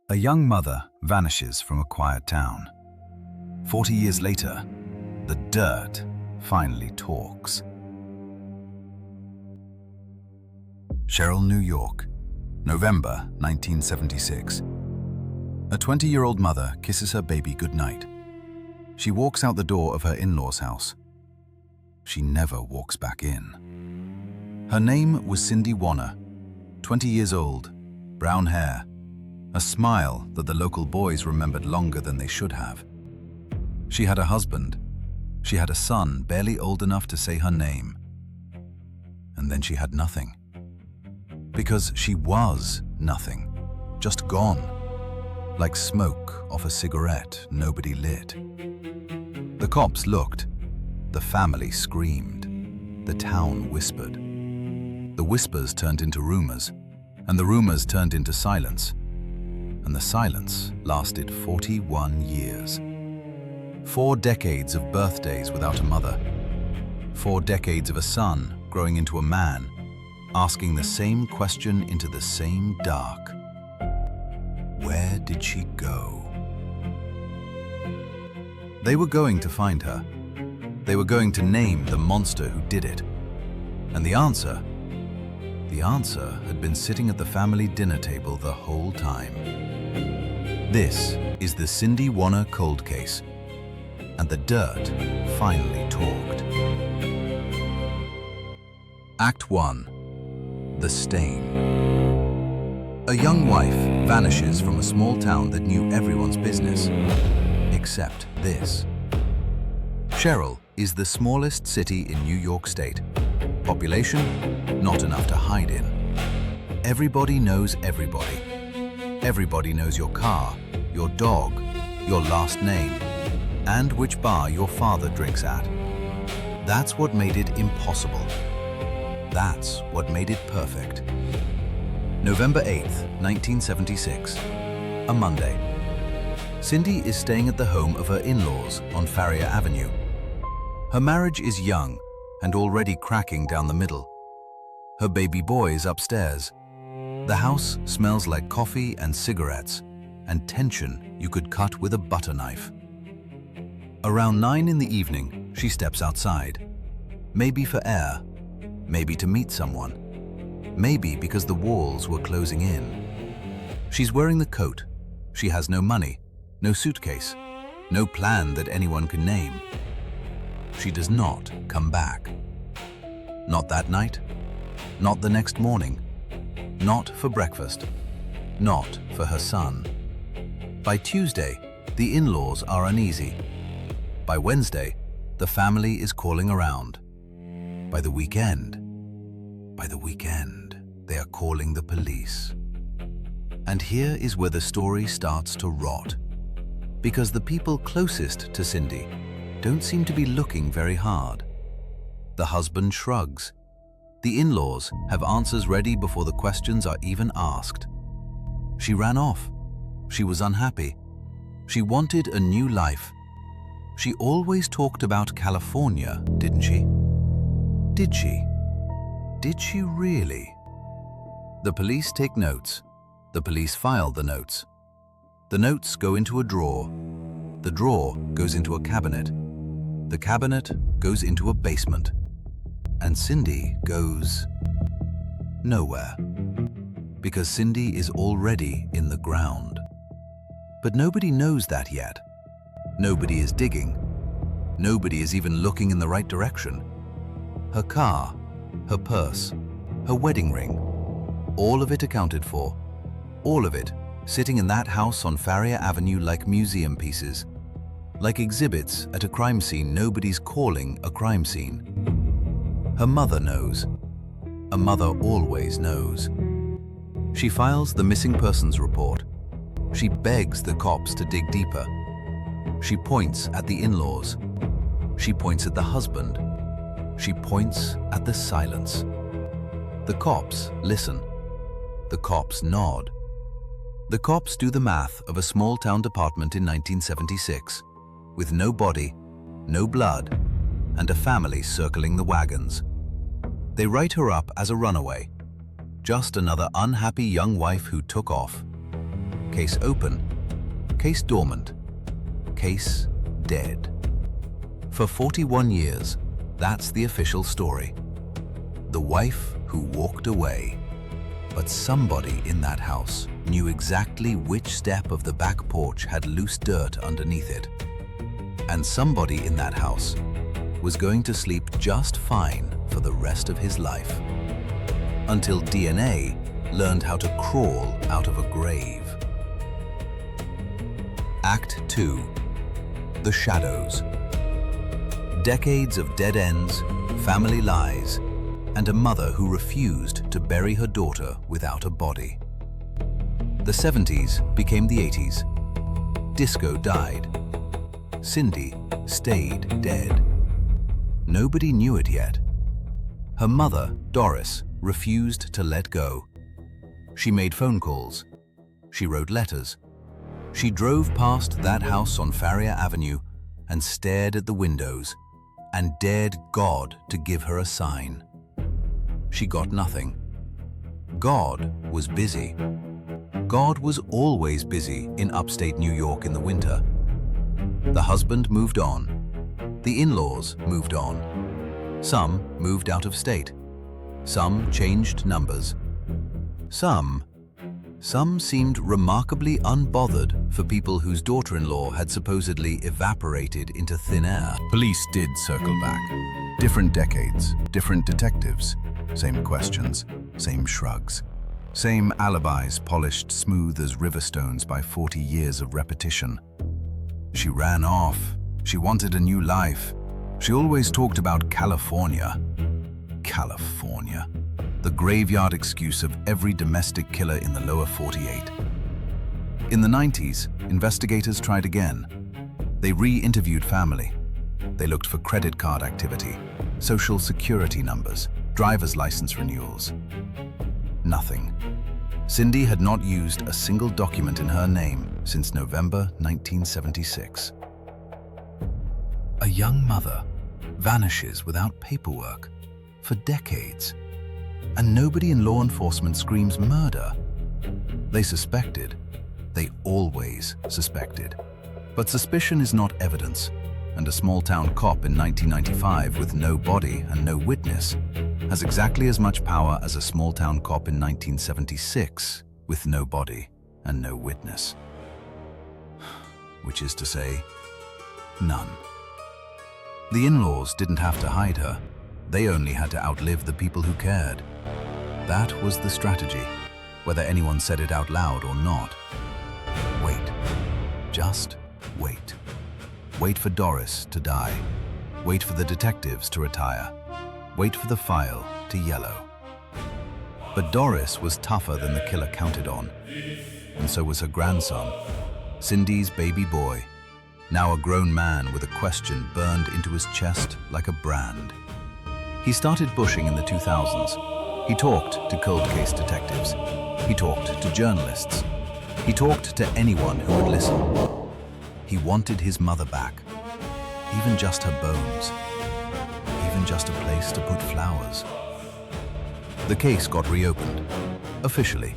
A young mother vanishes from a quiet town. 40 years later, the dirt finally talks. Sherrill, New York, November 1976. A 20-year-old mother kisses her baby goodnight. She walks out the door of her in-laws' house. She never walks back in. Her name was Cindy Wanner, 20 years old, brown hair, a smile that the local boys remembered longer than they should have. She had a husband. She had a son barely old enough to say her name. And then she had nothing. Because she was nothing, just gone. Like smoke off a cigarette nobody lit. The cops looked. The family screamed. The town whispered. The whispers turned into rumors, and the rumors turned into silence. And the silence lasted 41 years. 4 decades of birthdays without a mother. 4 decades of a son growing into a man, asking the same question into the same dark. Where did she go? They were going to find her. They were going to name the monster who did it. And the answer had been sitting at the family dinner table the whole time. This is the cindy-wanner-cold-case, and the dirt finally talked. Act 1. The Stain. A young wife vanishes from a small town that knew everyone's business, except this. Sherrill is the smallest city in New York State. Population, not enough to hide in. Everybody knows everybody. Everybody knows your car, your dog, your last name, and which bar your father drinks at. That's what made it impossible. That's what made it perfect. November 8th, 1976, a Monday. Cindy is staying at the home of her in-laws on Farrier Avenue. Her marriage is young and already cracking down the middle. Her baby boy is upstairs. The house smells like coffee and cigarettes and tension you could cut with a butter knife. Around 9 in the evening, she steps outside. Maybe for air, maybe to meet someone, maybe because the walls were closing in. She's wearing the coat. She has no money, no suitcase, no plan that anyone can name. She does not come back. Not that night, not the next morning, not for breakfast, not for her son. By Tuesday, the in-laws are uneasy. By Wednesday, the family is calling around. By the weekend, they are calling the police. And here is where the story starts to rot. Because the people closest to Cindy don't seem to be looking very hard. The husband shrugs. The in-laws have answers ready before the questions are even asked. She ran off. She was unhappy. She wanted a new life. She always talked about California, didn't she? Did she? Did she really? The police take notes. The police file the notes. The notes go into a drawer. The drawer goes into a cabinet. The cabinet goes into a basement. And Cindy goes nowhere. Because Cindy is already in the ground. But nobody knows that yet. Nobody is digging. Nobody is even looking in the right direction. Her car, her purse, her wedding ring, all of it accounted for. All of it sitting in that house on Farrier Avenue like museum pieces, like exhibits at a crime scene nobody's calling a crime scene. Her mother knows. A mother always knows. She files the missing persons report. She begs the cops to dig deeper. She points at the in-laws. She points at the husband. She points at the silence. The cops listen. The cops nod. The cops do the math of a small-town department in 1976, with no body, no blood, and a family circling the wagons. They write her up as a runaway, just another unhappy young wife who took off. Case open, case dormant, case dead. For 41 years, that's the official story. The wife who walked away. But somebody in that house knew exactly which step of the back porch had loose dirt underneath it. And somebody in that house was going to sleep just fine for the rest of his life. Until DNA learned how to crawl out of a grave. Act 2. The Shadows. Decades of dead ends, family lies, and a mother who refused to bury her daughter without a body. The 70s became the 80s. Disco died. Cindy stayed dead. Nobody knew it yet. Her mother, Doris, refused to let go. She made phone calls. She wrote letters. She drove past that house on Farrier Avenue and stared at the windows and dared God to give her a sign. She got nothing. God was busy. God was always busy in upstate New York in the winter. The husband moved on. The in-laws moved on. Some moved out of state. Some changed numbers. Some seemed remarkably unbothered for people whose daughter-in-law had supposedly evaporated into thin air. Police did circle back. Different decades, different detectives. Same questions, same shrugs. Same alibis polished smooth as river stones by 40 years of repetition. She ran off. She wanted a new life. She always talked about California. California. The graveyard excuse of every domestic killer in the lower 48. In the 90s, investigators tried again. They re-interviewed family. They looked for credit card activity, social security numbers, driver's license renewals. Nothing. Cindy had not used a single document in her name since November 1976. A young mother vanishes without paperwork for decades, and nobody in law enforcement screams murder. They suspected. They always suspected. But suspicion is not evidence, and a small-town cop in 1995 with no body and no witness has exactly as much power as a small-town cop in 1976 with no body and no witness. Which is to say, none. The in-laws didn't have to hide her. They only had to outlive the people who cared. That was the strategy, whether anyone said it out loud or not. Wait. Just wait. Wait for Doris to die. Wait for the detectives to retire. Wait for the file to yellow. But Doris was tougher than the killer counted on, and so was her grandson, Cindy's baby boy, now a grown man with a question burned into his chest like a brand. He started bushing in the 2000s. He talked to cold case detectives. He talked to journalists. He talked to anyone who would listen. He wanted his mother back, even just her bones, even just a place to put flowers. The case got reopened, officially,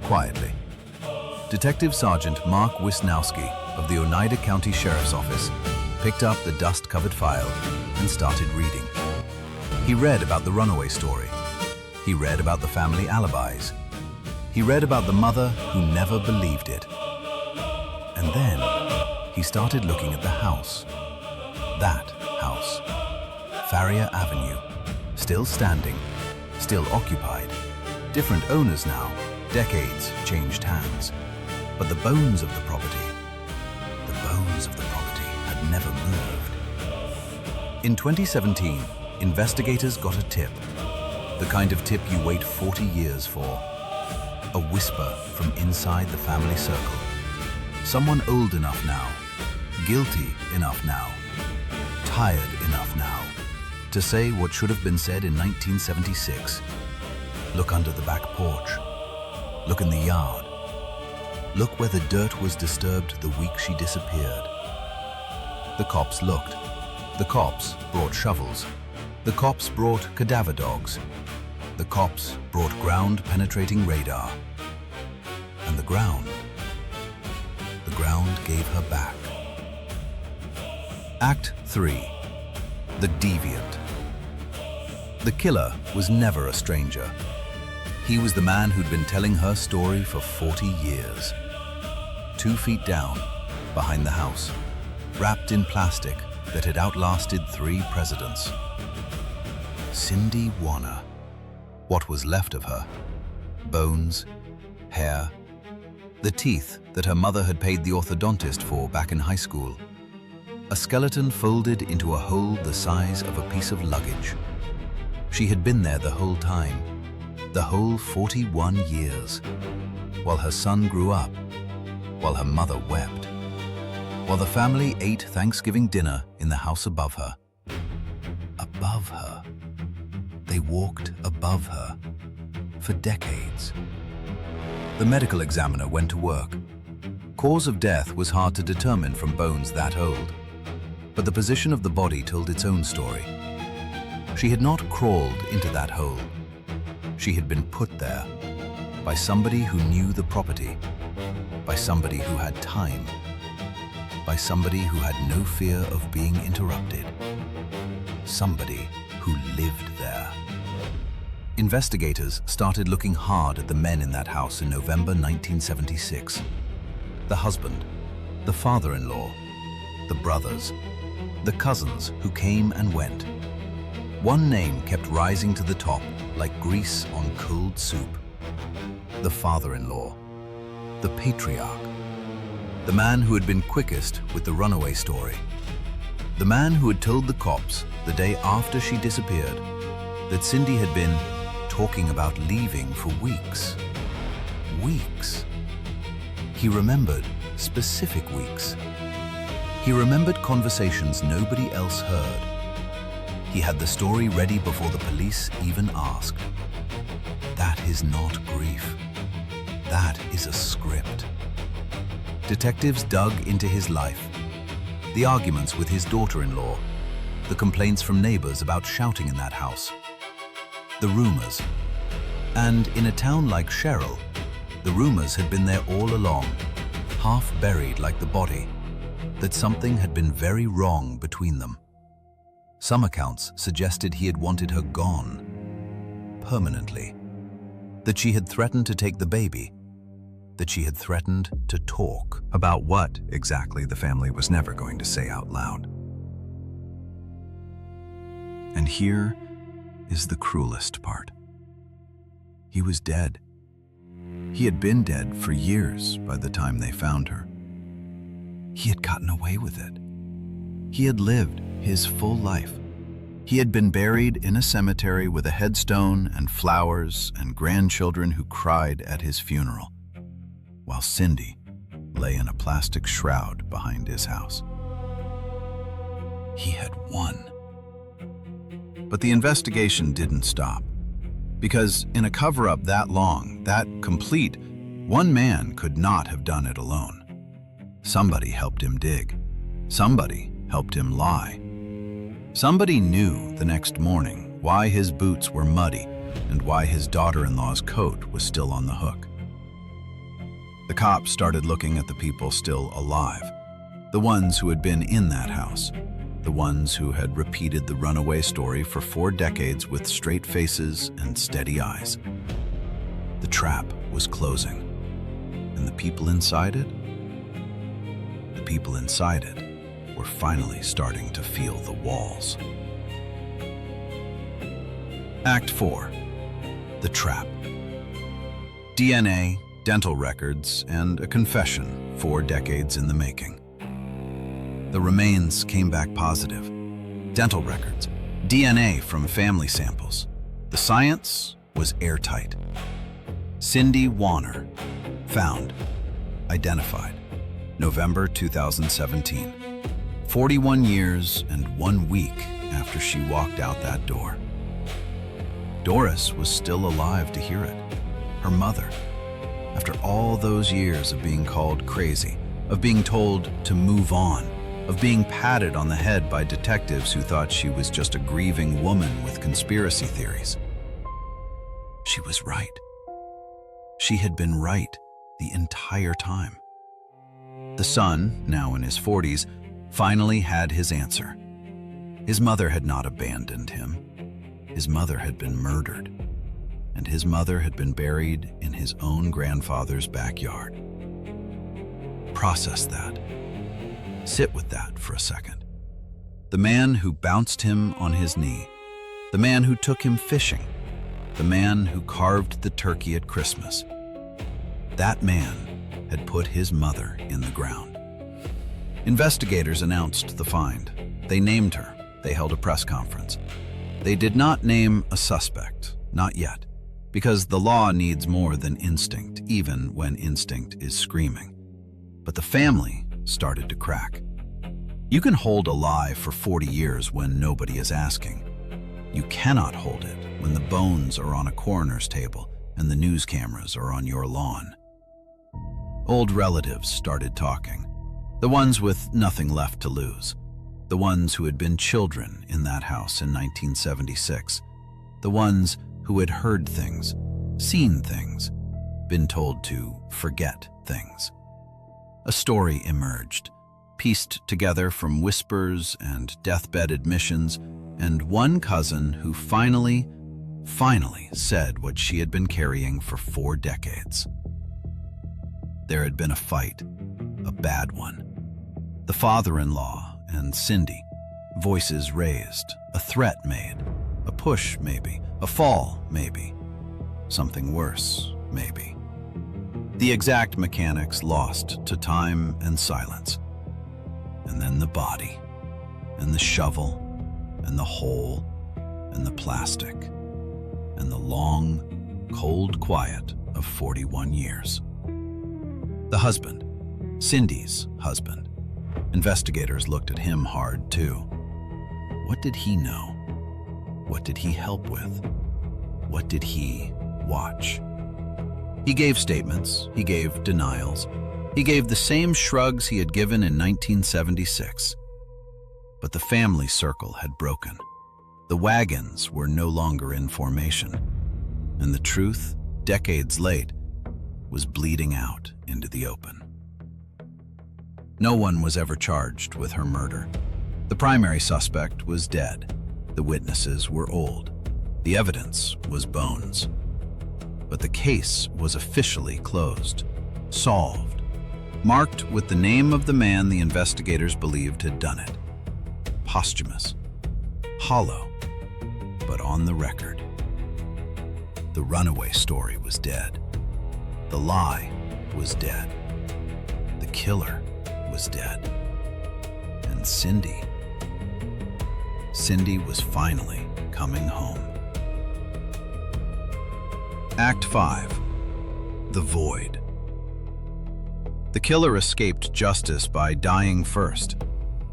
quietly. Detective Sergeant Mark Wisnowski of the Oneida County Sheriff's Office picked up the dust-covered file and started reading. He read about the runaway story. He read about the family alibis. He read about the mother who never believed it. And then he started looking at the house. That house. Farrier Avenue. Still standing. Still occupied. Different owners now. Decades changed hands. But the bones of the property had never moved. In 2017, investigators got a tip. The kind of tip you wait 40 years for. A whisper from inside the family circle. Someone old enough now, guilty enough now, tired enough now, to say what should have been said in 1976. Look under the back porch. Look in the yard. Look where the dirt was disturbed the week she disappeared. The cops looked. The cops brought shovels. The cops brought cadaver dogs. The cops brought ground-penetrating radar. And the ground ground gave her back. Act 3. The Deviant. The killer was never a stranger. He was the man who'd been telling her story for 40 years. 2 feet down, behind the house, wrapped in plastic that had outlasted 3 presidents. Cindy Wanner. What was left of her? Bones, hair, the teeth that her mother had paid the orthodontist for back in high school. A skeleton folded into a hole the size of a piece of luggage. She had been there the whole time, the whole 41 years, while her son grew up, while her mother wept, while the family ate Thanksgiving dinner in the house above her. Above her. They walked above her for decades. The medical examiner went to work. Cause of death was hard to determine from bones that old, but the position of the body told its own story. She had not crawled into that hole. She had been put there by somebody who knew the property, by somebody who had time, by somebody who had no fear of being interrupted, somebody who lived there. Investigators started looking hard at the men in that house in November 1976. The husband, the father-in-law, the brothers, the cousins who came and went. One name kept rising to the top like grease on cold soup. The father-in-law, the patriarch, the man who had been quickest with the runaway story, the man who had told the cops the day after she disappeared that Cindy had been talking about leaving for weeks. Weeks. He remembered specific weeks. He remembered conversations nobody else heard. He had the story ready before the police even asked. That is not grief. That is a script. Detectives dug into his life. The arguments with his daughter-in-law, the complaints from neighbors about shouting in that house, the rumors. And in a town like Sherrill, the rumors had been there all along, half buried like the body, that something had been very wrong between them. Some accounts suggested he had wanted her gone, permanently, that she had threatened to take the baby, that she had threatened to talk about what exactly the family was never going to say out loud. And here is the cruelest part. He was dead. He had been dead for years by the time they found her. He had gotten away with it. He had lived his full life. He had been buried in a cemetery with a headstone and flowers and grandchildren who cried at his funeral, while Cindy lay in a plastic shroud behind his house. He had won. But the investigation didn't stop, because in a cover-up that long, that complete, one man could not have done it alone. Somebody helped him dig. Somebody helped him lie. Somebody knew the next morning why his boots were muddy and why his daughter-in-law's coat was still on the hook. The cops started looking at the people still alive, the ones who had been in that house, the ones who had repeated the runaway story for 4 decades with straight faces and steady eyes. The trap was closing, and the people inside it were finally starting to feel the walls. Act 4. The trap. DNA, dental records, and a confession 4 decades in the making. The remains came back positive. Dental records, DNA from family samples. The science was airtight. Cindy Wanner, found, identified, November 2017. 41 years and 1 week after she walked out that door. Doris was still alive to hear it. Her mother, after all those years of being called crazy, of being told to move on, of being patted on the head by detectives who thought she was just a grieving woman with conspiracy theories. She was right. She had been right the entire time. The son, now in his 40s, finally had his answer. His mother had not abandoned him. His mother had been murdered, and his mother had been buried in his own grandfather's backyard. Process that. Sit with that for a second. The man who bounced him on his knee, the man who took him fishing, the man who carved the turkey at Christmas, that man had put his mother in the ground. Investigators announced the find. They named her. They held a press conference. They did not name a suspect, not yet, because the law needs more than instinct, even when instinct is screaming. But the family started to crack. You can hold a lie for 40 years when nobody is asking. You cannot hold it when the bones are on a coroner's table and the news cameras are on your lawn. Old relatives started talking, the ones with nothing left to lose, the ones who had been children in that house in 1976, the ones who had heard things, seen things, been told to forget things. A story emerged, pieced together from whispers and deathbed admissions, and one cousin who finally said what she had been carrying for 4 decades. There had been a fight, a bad one. The father-in-law and Cindy, voices raised, a threat made, a push maybe, a fall maybe, something worse maybe. The exact mechanics lost to time and silence. And then the body, and the shovel, and the hole, and the plastic, and the long, cold quiet of 41 years. The husband, Cindy's husband. Investigators looked at him hard too. What did he know? What did he help with? What did he watch? He gave statements, he gave denials, he gave the same shrugs he had given in 1976. But the family circle had broken. The wagons were no longer in formation, and the truth, decades late, was bleeding out into the open. No one was ever charged with her murder. The primary suspect was dead. The witnesses were old. The evidence was bones. But the case was officially closed, solved, marked with the name of the man the investigators believed had done it. Posthumous, hollow, but on the record. The runaway story was dead. The lie was dead. The killer was dead. And Cindy was finally coming home. Act 5. The Void. The killer escaped justice by dying first.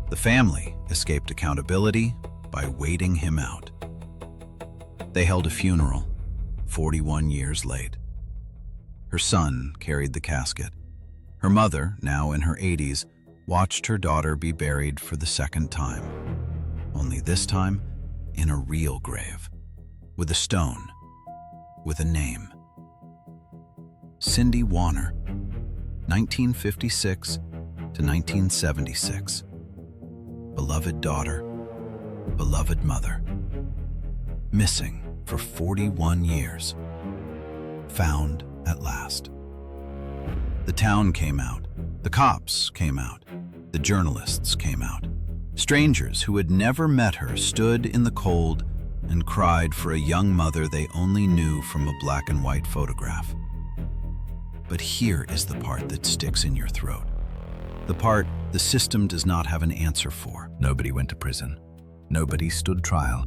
The family escaped accountability by waiting him out. They held a funeral, 41 years late. Her son carried the casket. Her mother, now in her 80s, watched her daughter be buried for the second time, only this time in a real grave, with a stone, with a name. Cindy Wanner, 1956 to 1976. Beloved daughter, beloved mother. Missing for 41 years. Found at last. The town came out. The cops came out. The journalists came out. Strangers who had never met her stood in the cold and cried for a young mother they only knew from a black and white photograph. But here is the part that sticks in your throat. The part the system does not have an answer for. Nobody went to prison. Nobody stood trial.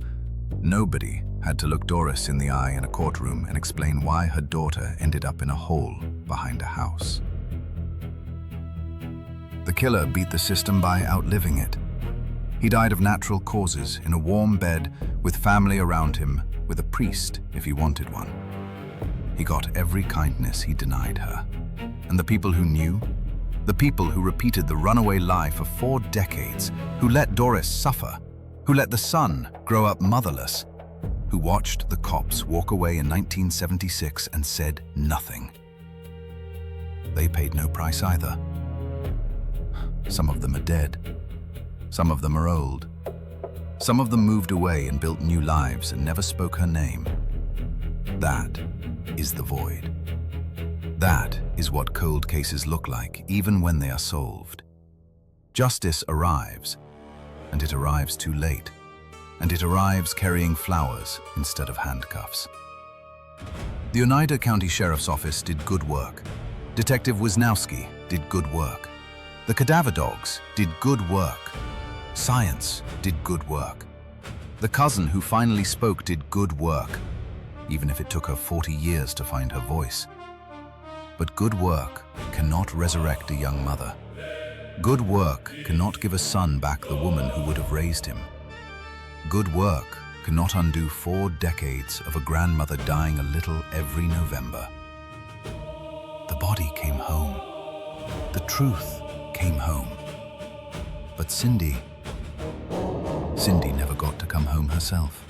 Nobody had to look Doris in the eye in a courtroom and explain why her daughter ended up in a hole behind a house. The killer beat the system by outliving it. He died of natural causes in a warm bed with family around him, with a priest if he wanted one. He got every kindness he denied her. And the people who knew, the people who repeated the runaway lie for 4 decades, who let Doris suffer, who let the son grow up motherless, who watched the cops walk away in 1976 and said nothing. They paid no price either. Some of them are dead. Some of them are old. Some of them moved away and built new lives and never spoke her name. That is the void. That is what cold cases look like, even when they are solved. Justice arrives, and it arrives too late, and it arrives carrying flowers instead of handcuffs. The Oneida County Sheriff's Office did good work. Detective Wisnowski did good work. The cadaver dogs did good work. Science did good work. The cousin who finally spoke did good work, even if it took her 40 years to find her voice. But good work cannot resurrect a young mother. Good work cannot give a son back the woman who would have raised him. Good work cannot undo 4 decades of a grandmother dying a little every November. The body came home. The truth came home. But Cindy never got to come home herself.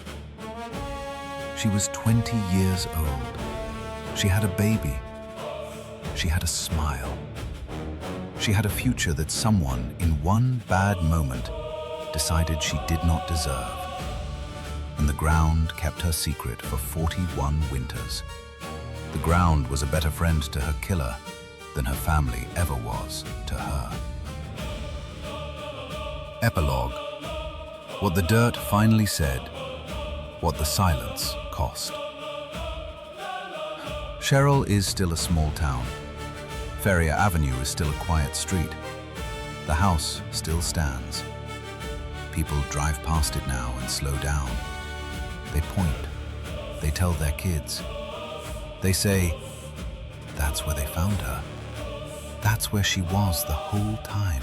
She was 20 years old. She had a baby. She had a smile. She had a future that someone, in one bad moment, decided she did not deserve. And the ground kept her secret for 41 winters. The ground was a better friend to her killer than her family ever was to her. Epilogue. What the dirt finally said, what the silence cost. Sherrill is still a small town. Ferrier Avenue is still a quiet street. The house still stands. People drive past it now and slow down. They point. They tell their kids. They say, that's where they found her. That's where she was the whole time.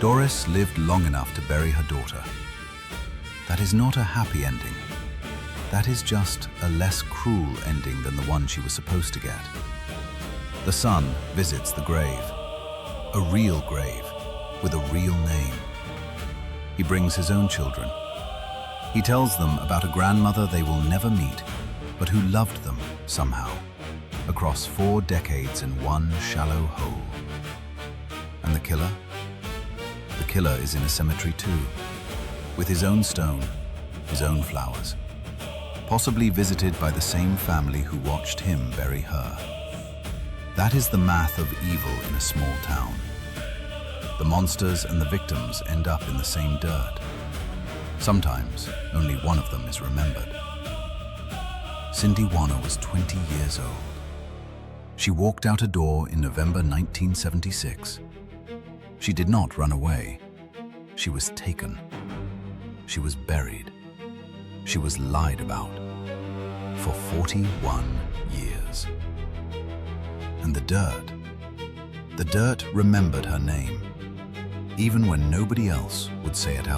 Doris lived long enough to bury her daughter. That is not a happy ending. That is just a less cruel ending than the one she was supposed to get. The son visits the grave, a real grave with a real name. He brings his own children. He tells them about a grandmother they will never meet, but who loved them somehow, across 4 decades in one shallow hole. And the killer? The killer is in a cemetery too, with his own stone, his own flowers, possibly visited by the same family who watched him bury her. That is the math of evil in a small town. The monsters and the victims end up in the same dirt. Sometimes, only one of them is remembered. Cindy Wanner was 20 years old. She walked out a door in November 1976. She did not run away. She was taken. She was buried. She was lied about for 41 years. And the dirt remembered her name, even when nobody else would say it out